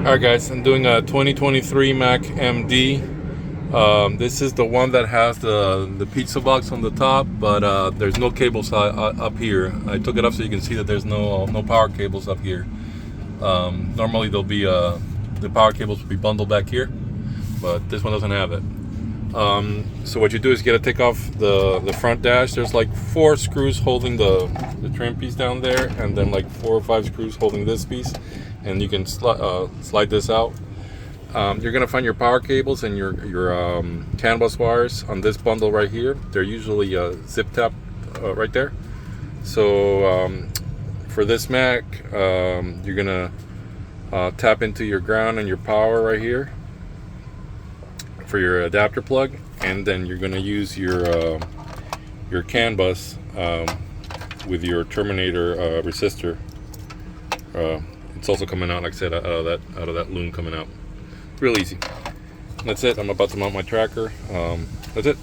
Alright guys, I'm doing a 2023 Mack MD. This is the one that has the pizza box on the top, but there's no cables up here. I took it up so you can see that there's no power cables up here. Normally there'll be the power cables will be bundled back here, but this one doesn't have it. So what you do is you gotta take off the front dash. There's like 4 screws holding the trim piece down there, and then like 4 or 5 screws holding this piece, and you can slide this out. You're gonna find your power cables and your CAN bus wires on this bundle right here. They're usually zip tap right there. So for this Mac, you're gonna tap into your ground and your power right here for your adapter plug, and then you're going to use your CAN bus with your terminator resistor. It's also coming out, like I said, out of that loom coming out. Real easy. That's it. I'm about to mount my tracker. That's it.